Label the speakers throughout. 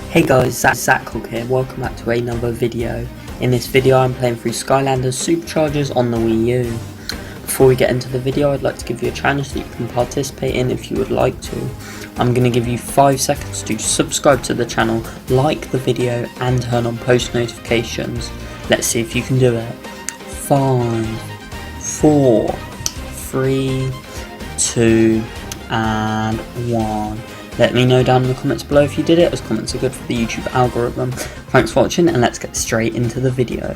Speaker 1: Hey guys, Zackcog here, welcome back to another video. In this video I'm playing through Skylanders SuperChargers on the Wii U. Before we get into the video, I'd like to give you a challenge that you can participate in if you would like to. I'm going to give you 5 seconds to subscribe to the channel, like the video and turn on post notifications. Let's see if you can do it. 5, 4, 3, 2 and 1. Let me know down in the comments below if you did it, as comments are good for the YouTube algorithm. Thanks for watching and let's get straight into the video.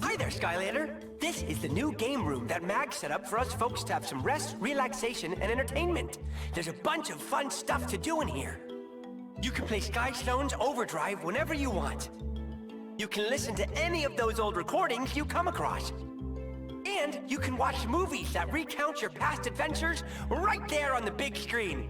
Speaker 2: Hi there, Skylander! This is the new game room that Mag set up for us folks to have some rest, relaxation, and entertainment. There's a bunch of fun stuff to do in here. You can play Sky Stone's Overdrive whenever you want. You can listen to any of those old recordings you come across. And you can watch movies that recount your past adventures right there on the big screen.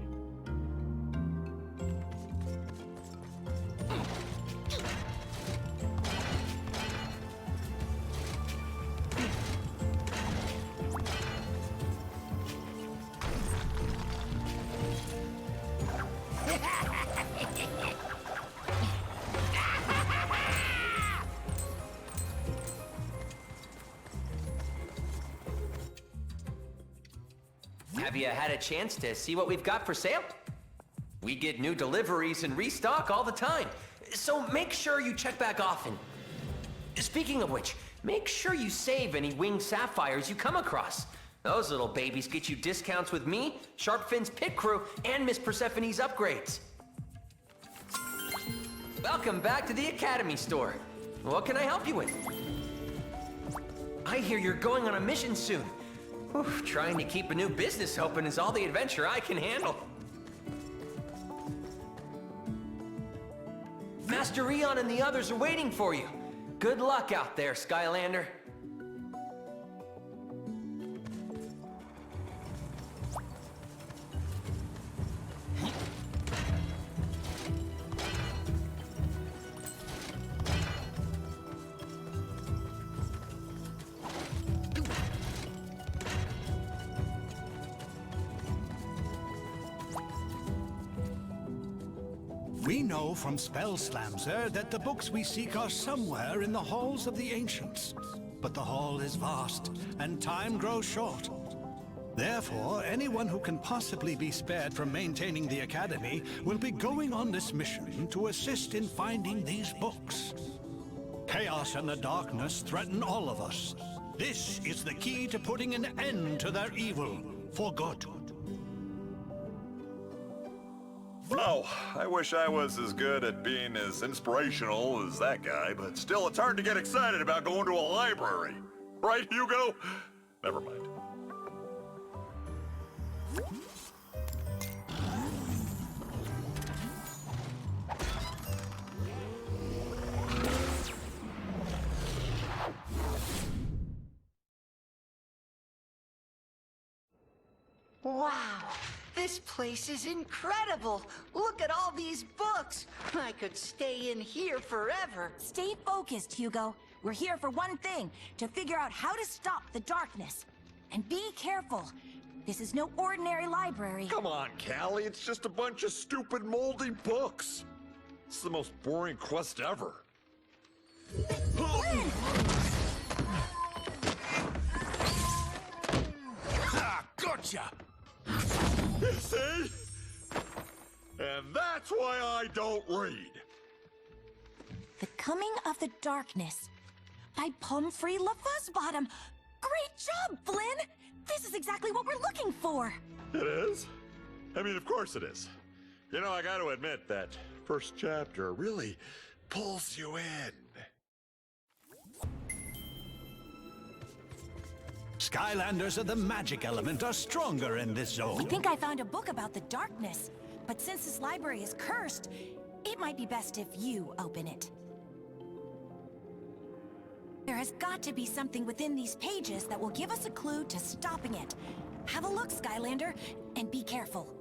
Speaker 3: Have you had a chance to see what we've got for sale? We get new deliveries and restock all the time, so make sure you check back often. Speaking of which, make sure you save any winged sapphires you come across. Those little babies get you discounts with me, Sharpfin's pit crew, and Miss Persephone's upgrades. Welcome back to the Academy store. What can I help you with? I hear you're going on a mission soon. Oof, trying to keep a new business open is all the adventure I can handle. Master Eon and the others are waiting for you. Good luck out there, Skylander.
Speaker 4: We know from Spell Slamser that the books we seek are somewhere in the halls of the ancients. But the hall is vast, and time grows short. Therefore, anyone who can possibly be spared from maintaining the Academy will be going on this mission to assist in finding these books. Chaos and the darkness threaten all of us. This is the key to putting an end to their evil, for good.
Speaker 5: Oh, I wish I was as good at being as inspirational as that guy, but still it's hard to get excited about going to a library. Right, Hugo? Never mind.
Speaker 6: Wow, this place is incredible. Look at all these books. I could stay in here forever.
Speaker 7: Stay focused, Hugo. We're here for one thing, to figure out how to stop the darkness. And be careful. This is no ordinary library.
Speaker 5: Come on, Callie, it's just a bunch of stupid moldy books. It's the most boring quest ever.
Speaker 4: Ah, gotcha!
Speaker 5: You see? And that's why I don't read.
Speaker 7: The Coming of the Darkness by Pomfrey LaFuzzbottom. Great job, Flynn! This is exactly what we're looking for.
Speaker 5: It is? I mean, of course it is. You know, I gotta admit that first chapter really pulls you in.
Speaker 4: Skylanders of the magic element are stronger in this zone.
Speaker 7: I think I found a book about the darkness, but since this library is cursed, it might be best if you open it. There has got to be something within these pages that will give us a clue to stopping it. Have a look, Skylander, and be careful.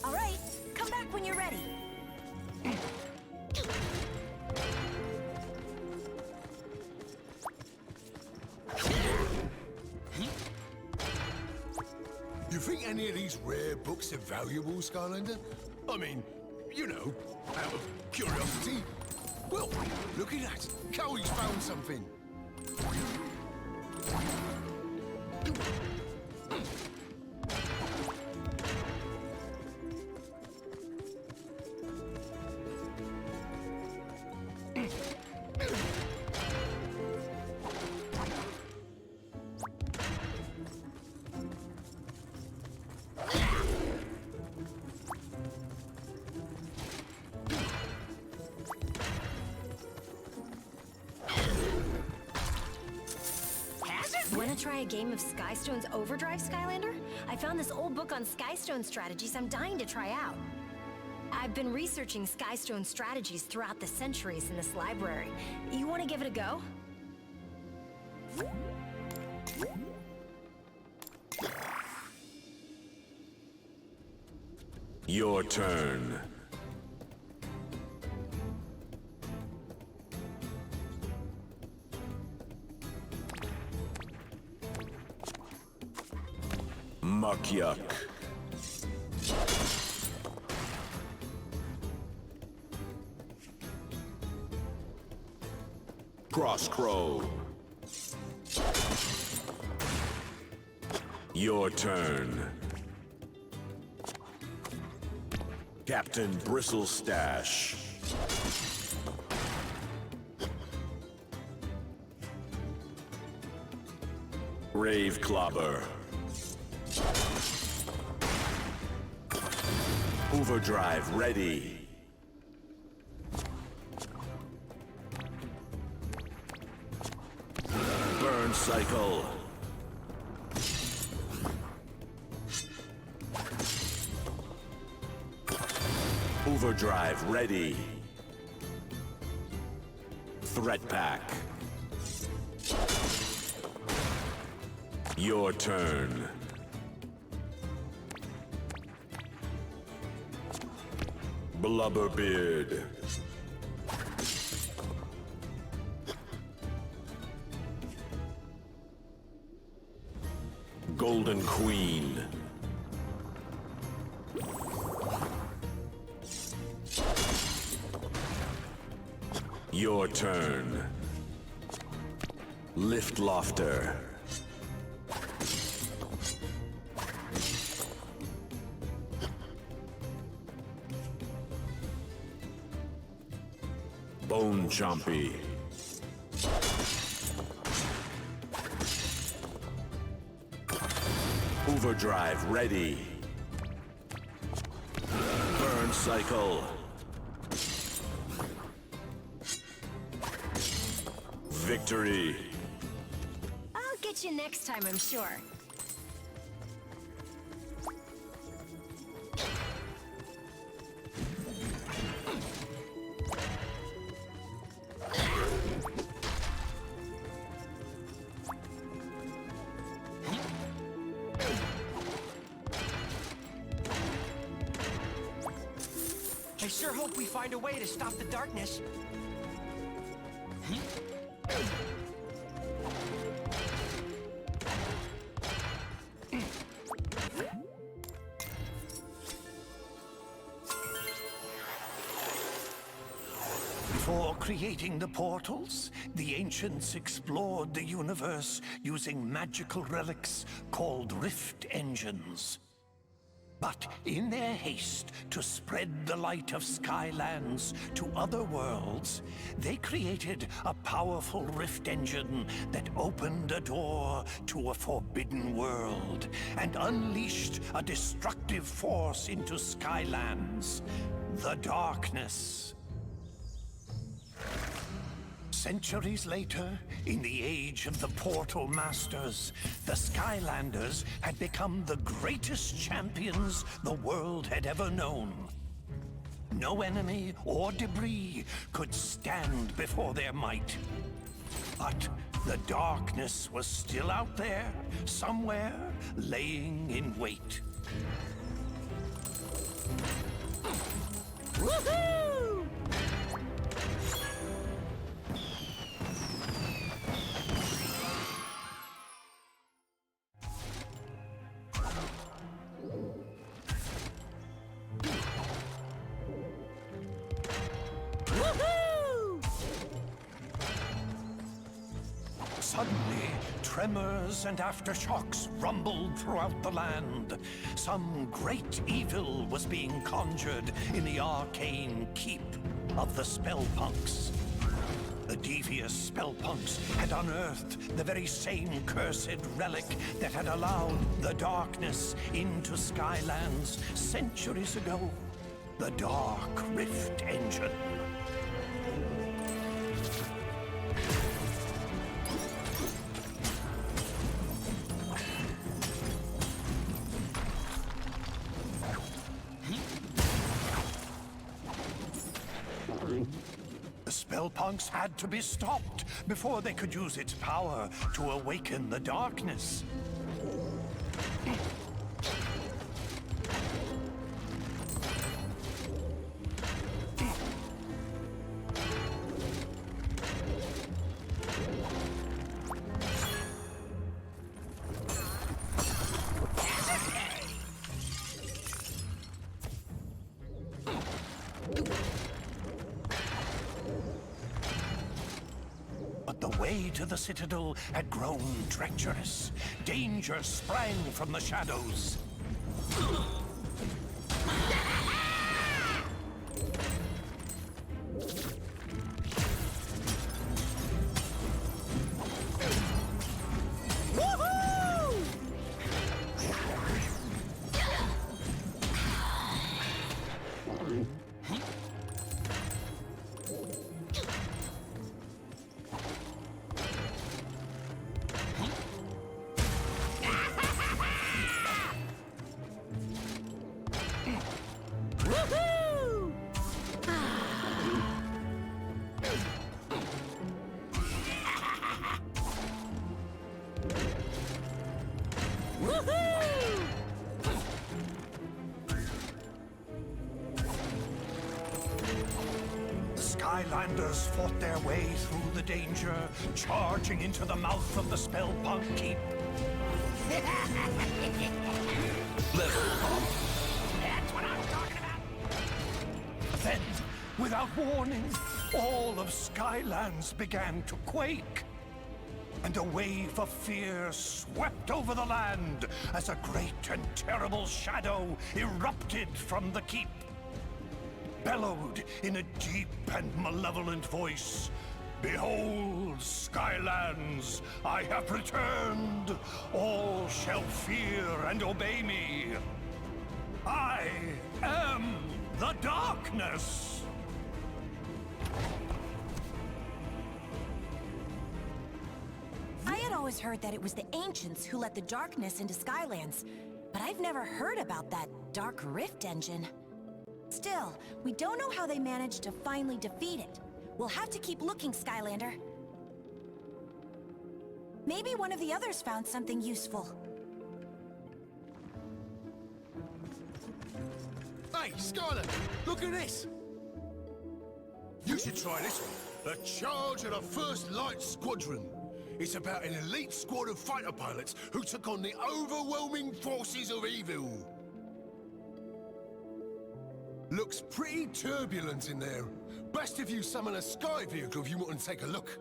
Speaker 7: All right, come back when you're ready.
Speaker 8: You think any of these rare books are valuable, Skylander? I mean, you know, out of curiosity. Well, look at that. Cody's found something.
Speaker 9: Wanna try a game of Skystone's Overdrive, Skylander? I found this old book on Skystone strategies I'm dying to try out. I've been researching Skystone strategies throughout the centuries in this library. You wanna give it a go?
Speaker 10: Your turn. Muck yuck. Cross crow. Your turn. Captain Bristlestash. Rave Clobber. Overdrive ready. Burn cycle. Overdrive ready. Threat pack. Your turn. Blubberbeard. Golden Queen. Your turn. Lift Lofter. Bone Chompy. Overdrive ready. Burn cycle. Victory.
Speaker 9: I'll get you next time, I'm sure.
Speaker 2: I sure hope we find a way to stop the darkness.
Speaker 4: Before creating the portals, the ancients explored the universe using magical relics called rift engines. But in their haste to spread the light of Skylands to other worlds, they created a powerful rift engine that opened a door to a forbidden world and unleashed a destructive force into Skylands, the darkness. Centuries later, in the age of the Portal Masters, the Skylanders had become the greatest champions the world had ever known. No enemy or debris could stand before their might. But the darkness was still out there, somewhere, laying in wait. Woohoo! Suddenly, tremors and aftershocks rumbled throughout the land. Some great evil was being conjured in the arcane keep of the Spellpunks. The devious Spellpunks had unearthed the very same cursed relic that had allowed the darkness into Skylands centuries ago. The Dark Rift Engine. The Spellpunks had to be stopped before they could use its power to awaken the darkness. But the way to the Citadel had grown treacherous. Danger sprang from the shadows. Skylanders fought their way through the danger, charging into the mouth of the Spellpunk Keep. Level up. That's what I was talking about. Then, without warning, all of Skylands began to quake. And a wave of fear swept over the land as a great and terrible shadow erupted from the keep. Bellowed in a deep and malevolent voice, "Behold, Skylands, I have returned. All shall fear and obey me. I am the darkness."
Speaker 7: I had always heard that it was the ancients who let the darkness into Skylands, but I've never heard about that Dark Rift Engine. Still, we don't know how they managed to finally defeat it. We'll have to keep looking, Skylander. Maybe one of the others found something useful.
Speaker 8: Hey, Skylander, look at this! You should try this one. A charge of the 1st Light Squadron. It's about an elite squad of fighter pilots who took on the overwhelming forces of evil. Looks pretty turbulent in there. Best if you summon a sky vehicle if you want to take a look.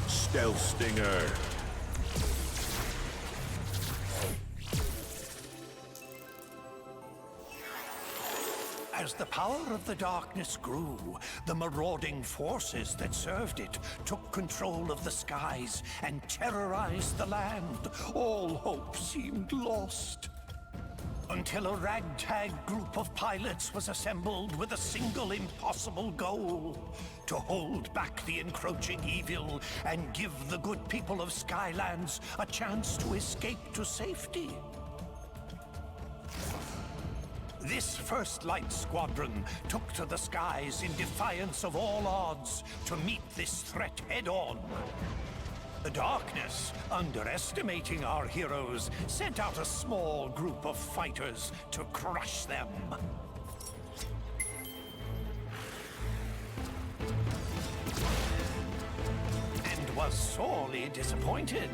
Speaker 10: Stealth Stinger.
Speaker 4: As As the power of the darkness grew, the marauding forces that served it took control of the skies and terrorized the land. All hope seemed lost. Until a ragtag group of pilots was assembled with a single impossible goal: to hold back the encroaching evil and give the good people of Skylands a chance to escape to safety. This First Light Squadron took to the skies in defiance of all odds to meet this threat head-on. The darkness, underestimating our heroes, sent out a small group of fighters to crush them. And was sorely disappointed.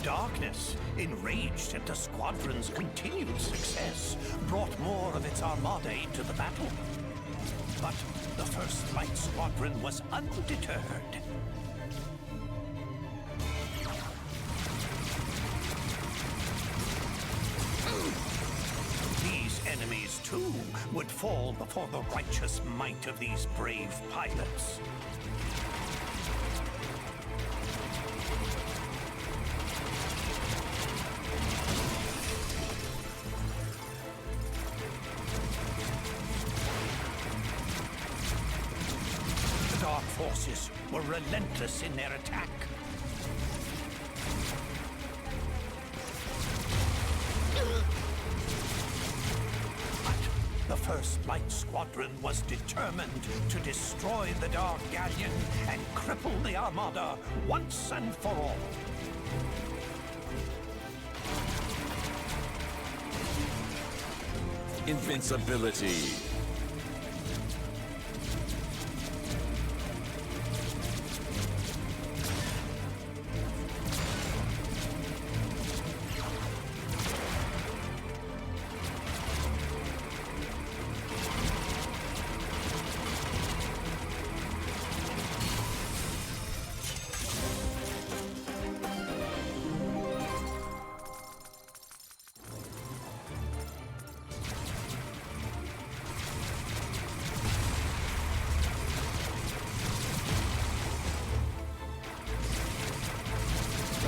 Speaker 4: Darkness, enraged at the squadron's continued success, brought more of its armada into the battle. But the First Light Squadron was undeterred. These enemies, too, would fall before the righteous might of these brave pilots. Dark forces were relentless in their attack. But the First Light Squadron was determined to destroy the Dark Galleon and cripple the Armada once and for all.
Speaker 10: Invincibility.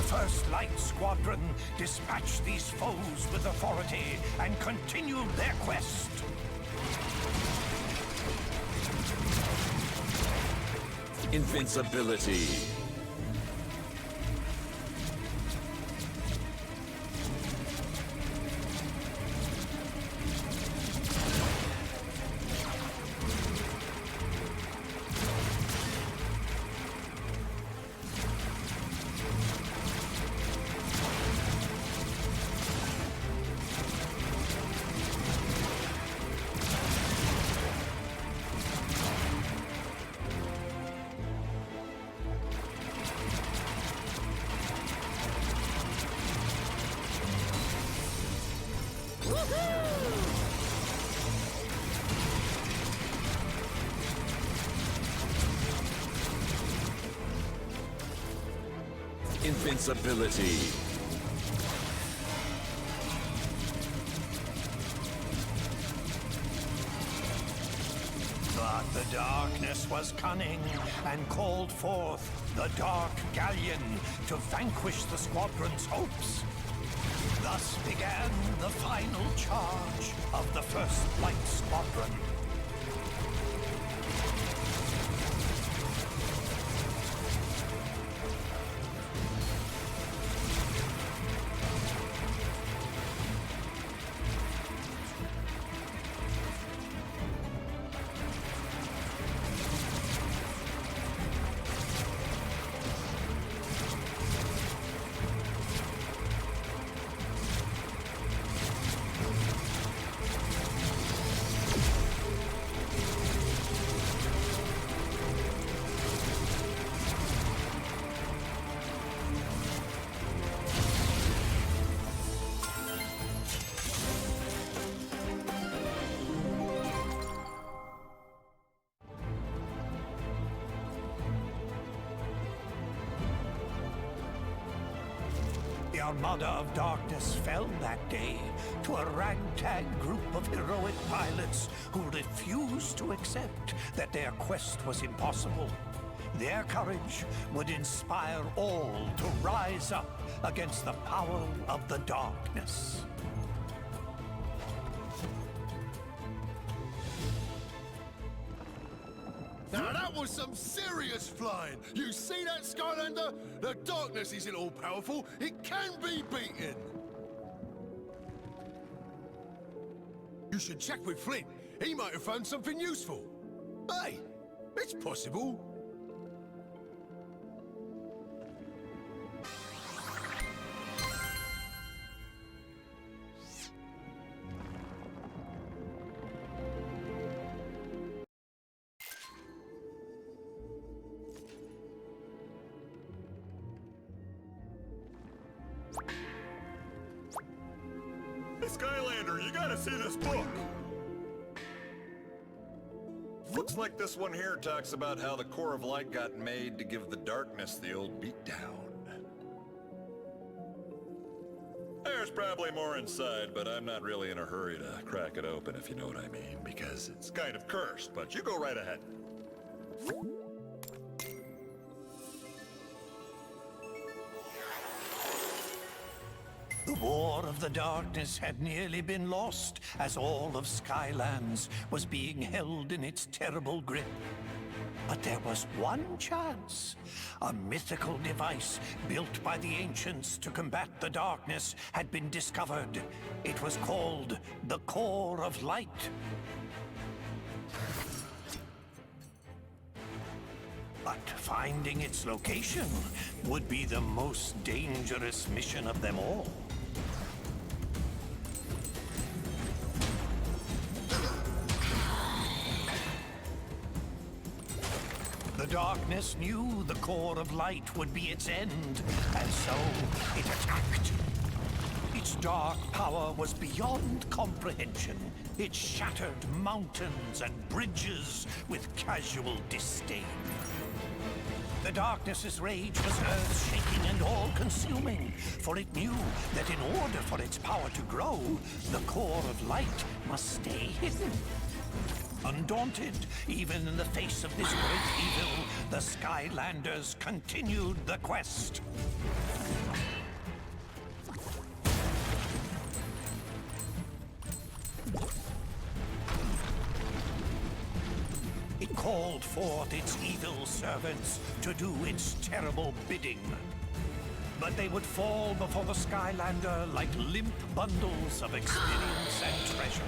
Speaker 4: First Light Squadron dispatched these foes with authority and continued their quest.
Speaker 10: Invincibility. Invincibility.
Speaker 4: But the darkness was cunning and called forth the Dark Galleon to vanquish the squadron's hopes. Thus began the final charge of the First Light Squadron. The Armada of Darkness fell that day to a ragtag group of heroic pilots who refused to accept that their quest was impossible. Their courage would inspire all to rise up against the power of the darkness.
Speaker 8: Now that was some serious flying! You see that, Skylander? The darkness isn't all powerful, it can be beaten! You should check with Flint. He might have found something useful. Hey, it's possible.
Speaker 5: Skylander, you gotta see this book! Looks like this one here talks about how the Core of Light got made to give the darkness the old beatdown. There's probably more inside, but I'm not really in a hurry to crack it open, if you know what I mean, because it's kind of cursed, but you go right ahead.
Speaker 4: The War of the Darkness had nearly been lost as all of Skylands was being held in its terrible grip. But there was one chance. A mythical device built by the ancients to combat the darkness had been discovered. It was called the Core of Light. But finding its location would be the most dangerous mission of them all. The darkness knew the Core of Light would be its end, and so it attacked. Its dark power was beyond comprehension. It shattered mountains and bridges with casual disdain. The darkness's rage was earth-shaking and all-consuming, for it knew that in order for its power to grow, the Core of Light must stay hidden. Undaunted, even in the face of this great evil, the Skylanders continued the quest. It called forth its evil servants to do its terrible bidding. But they would fall before the Skylander like limp bundles of experience and treasure.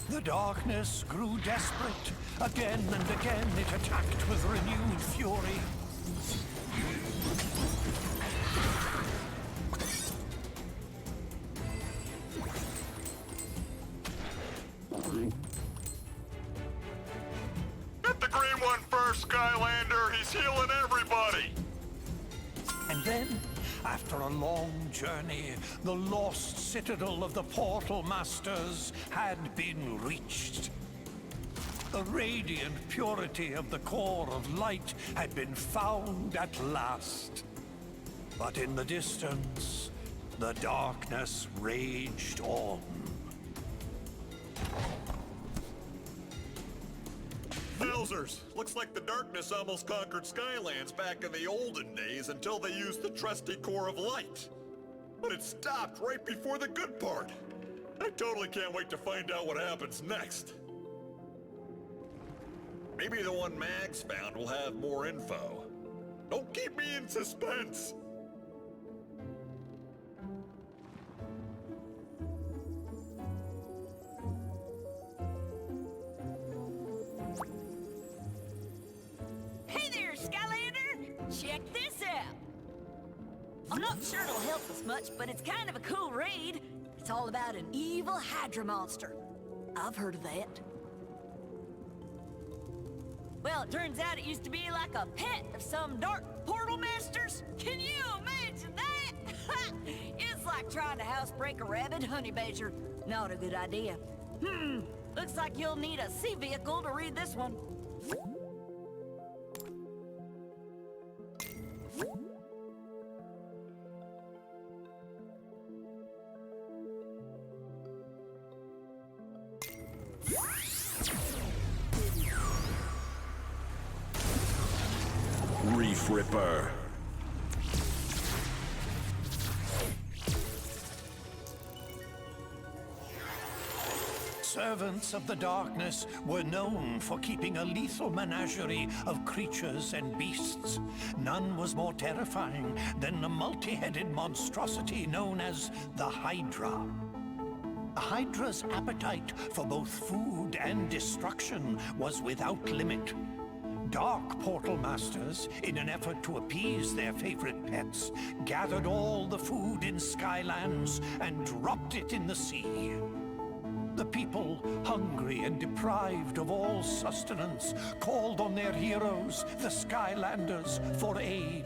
Speaker 4: The darkness grew desperate. Again and again it attacked with renewed fury.
Speaker 5: Get the green one first, Skylander! He's healing everybody!
Speaker 4: And then, after a long journey, the lost citadel of the Portal Masters had been reached. The radiant purity of the Core of Light had been found at last. But in the distance, the darkness raged on.
Speaker 5: Wowzers! Looks like the darkness almost conquered Skylands back in the olden days until they used the trusty Core of Light. But it stopped right before the good part. I totally can't wait to find out what happens next. Maybe the one Mags found will have more info. Don't keep me in suspense!
Speaker 11: Hey there, Skylander! Check this out! I'm not sure it'll help us much, but it's kind of a cool raid. It's all about an evil Hydra monster. I've heard of that. Well, it turns out it used to be like a pet of some dark portal masters. Can you imagine that? It's like trying to housebreak a rabid honey badger. Not a good idea. Looks like you'll need a sea vehicle to read this one.
Speaker 10: Reef Ripper.
Speaker 4: Servants of the darkness were known for keeping a lethal menagerie of creatures and beasts. None was more terrifying than the multi-headed monstrosity known as the Hydra. The Hydra's appetite for both food and destruction was without limit. Dark portal masters, in an effort to appease their favorite pets, gathered all the food in Skylands and dropped it in the sea. The people, hungry and deprived of all sustenance, called on their heroes, the Skylanders, for aid.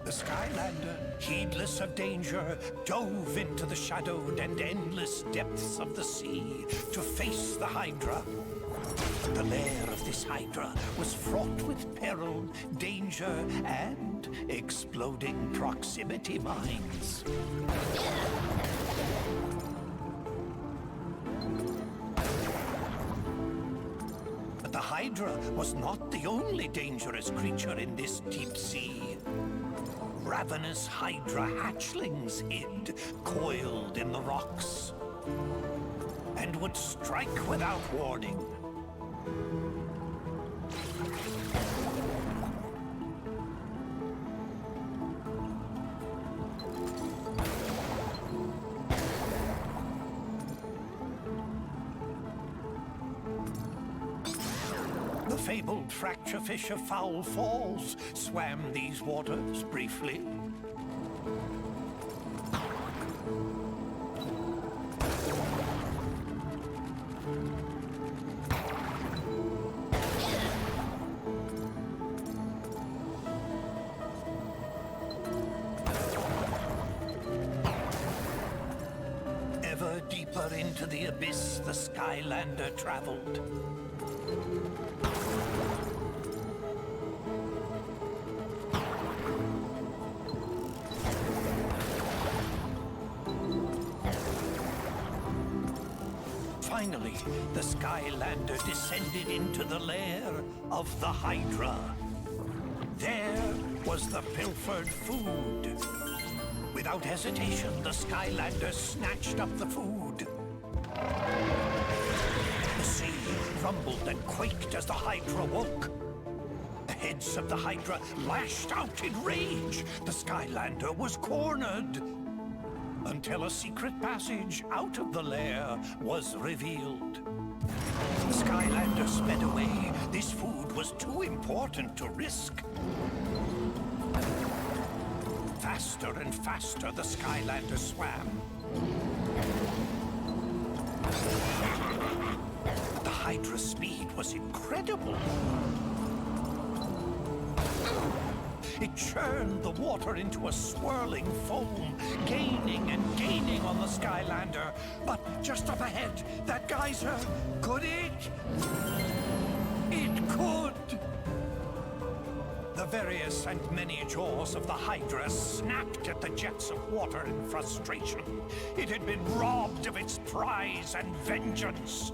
Speaker 4: The Skylander, heedless of danger, dove into the shadowed and endless depths of the sea to face the Hydra. The lair of this Hydra was fraught with peril, danger, and exploding proximity mines. But the Hydra was not the only dangerous creature in this deep sea. Ravenous Hydra hatchlings hid, coiled in the rocks, and would strike without warning. The fabled fracture fish of Foul Falls swam these waters briefly. Ever deeper into the abyss the Skylander traveled. Finally, the Skylander descended into the lair of the Hydra. There was the pilfered food. Without hesitation, the Skylander snatched up the food. The sea rumbled and quaked as the Hydra woke. The heads of the Hydra lashed out in rage. The Skylander was cornered. Until a secret passage out of the lair was revealed. The Skylander sped away. This food was too important to risk. Faster and faster the Skylander swam. The Hydra's speed was incredible. It churned the water into a swirling foam, gaining and gaining on the Skylander. But just up ahead, that geyser, could it? It could! The various and many jaws of the Hydra snapped at the jets of water in frustration. It had been robbed of its prize and vengeance.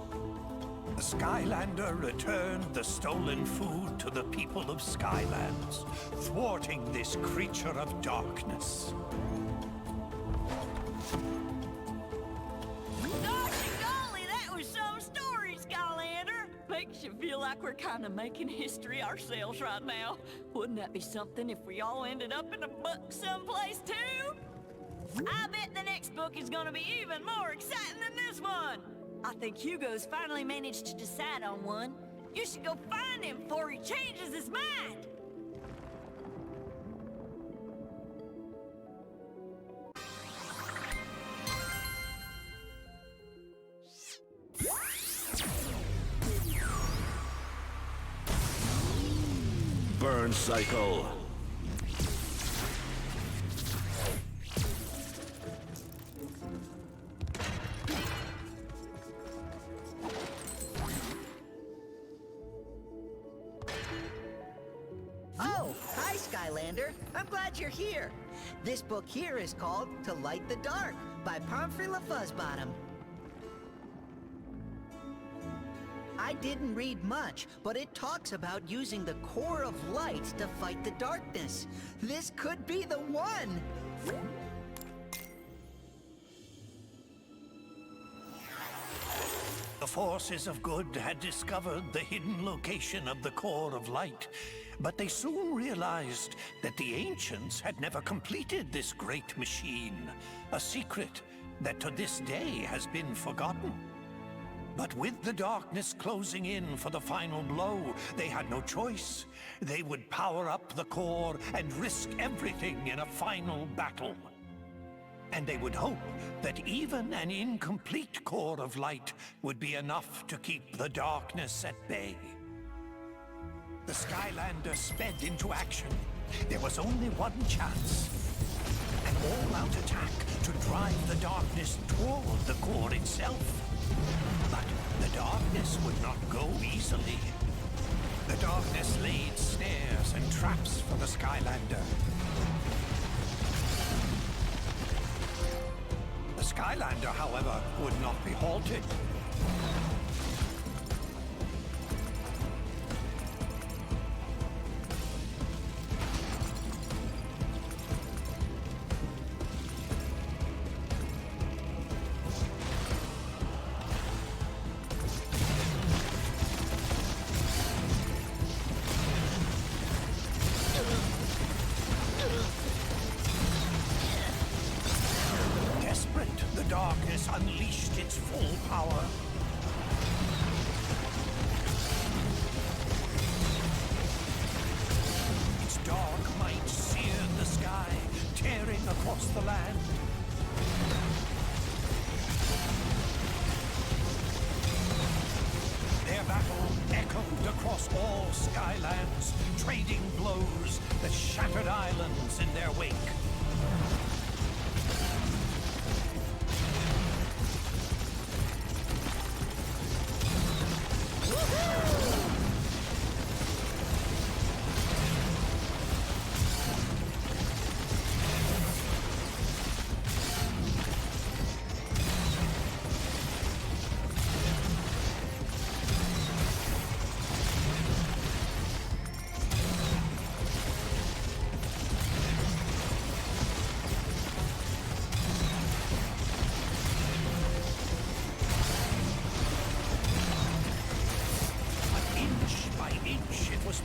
Speaker 4: The Skylander returned the stolen food to the people of Skylands, thwarting this creature of darkness.
Speaker 11: Gosh golly, that was some story, Skylander! Makes you feel like we're kind of making history ourselves right now. Wouldn't that be something if we all ended up in a book someplace too? I bet the next book is gonna be even more exciting than this one! I think Hugo's finally managed to decide on one. You should go find him before he changes his mind!
Speaker 10: burn cycle.
Speaker 6: Oh, hi, Skylander. I'm glad you're here. This book here is called To Light the Dark by Pomfrey LaFuzzbottom. I didn't read much, but it talks about using the core of light to fight the darkness. This could be the one!
Speaker 4: The forces of good had discovered the hidden location of the core of light, but they soon realized that the ancients had never completed this great machine, a secret that to this day has been forgotten. But with the darkness closing in for the final blow, they had no choice. They would power up the core and risk everything in a final battle. And they would hope that even an incomplete core of light would be enough to keep the darkness at bay. The Skylanders sped into action. There was only one chance. An all-out attack to drive the darkness toward the core itself. But the darkness would not go easily. The darkness laid snares and traps for the Skylander. The Skylander, however, would not be halted. Darkness unleashed its full power. Its dark might seared the sky, tearing across the land. Their battle echoed across all Skylands, trading blows that shattered islands in their wake.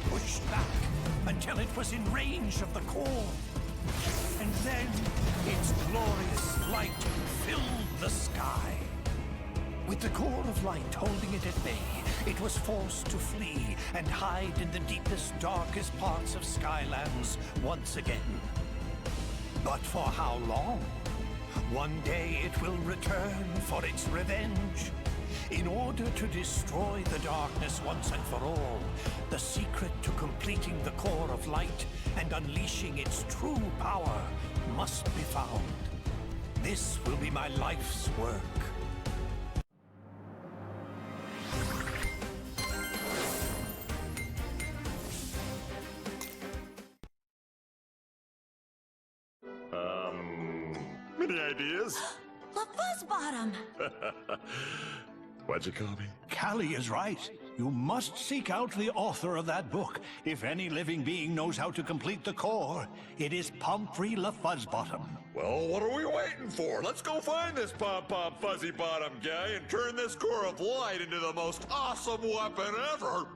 Speaker 4: Pushed back until it was in range of the core. And then its glorious light filled the sky. With the core of light holding it at bay, it was forced to flee and hide in the deepest, darkest parts of Skylands once again. But for how long? One day it will return for its revenge. In order to destroy the darkness once and for all, the secret to completing the core of light and unleashing its true power must be found. This will be my life's work.
Speaker 5: Any ideas?
Speaker 7: LaFuzzbottom!
Speaker 5: What'd you call me?
Speaker 4: Callie is right. You must seek out the author of that book. If any living being knows how to complete the core, it is Pomfrey LaFuzzbottom.
Speaker 5: Well, what are we waiting for? Let's go find this pom-pom fuzzy bottom guy and turn this core of light into the most awesome weapon ever!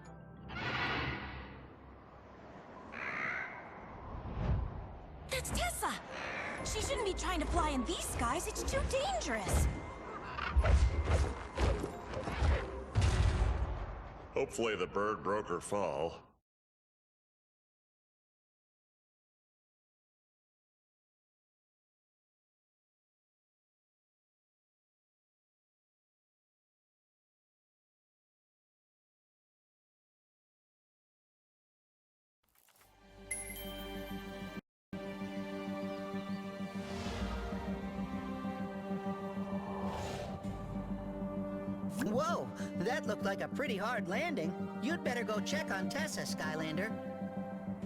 Speaker 7: That's Tessa! She shouldn't be trying to fly in these skies. It's too dangerous.
Speaker 5: Hopefully the bird broke her fall.
Speaker 6: That looked like a pretty hard landing. You'd better go check on Tessa, Skylander.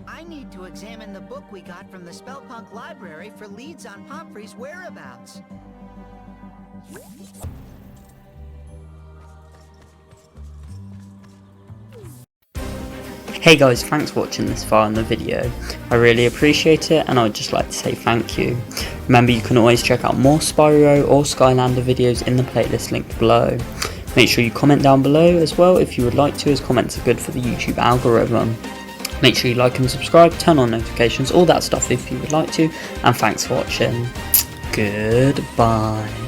Speaker 6: I need to examine the book we got from the Spellpunk library for leads on Pomfrey's whereabouts.
Speaker 1: Hey guys, thanks for watching this far in the video. I really appreciate it, and I would just like to say thank you. Remember, you can always check out more Spyro or Skylander videos in the playlist linked below. Make sure you comment down below as well if you would like to, as comments are good for the YouTube algorithm. Make sure you like and subscribe, turn on notifications, all that stuff if you would like to, and thanks for watching. Goodbye.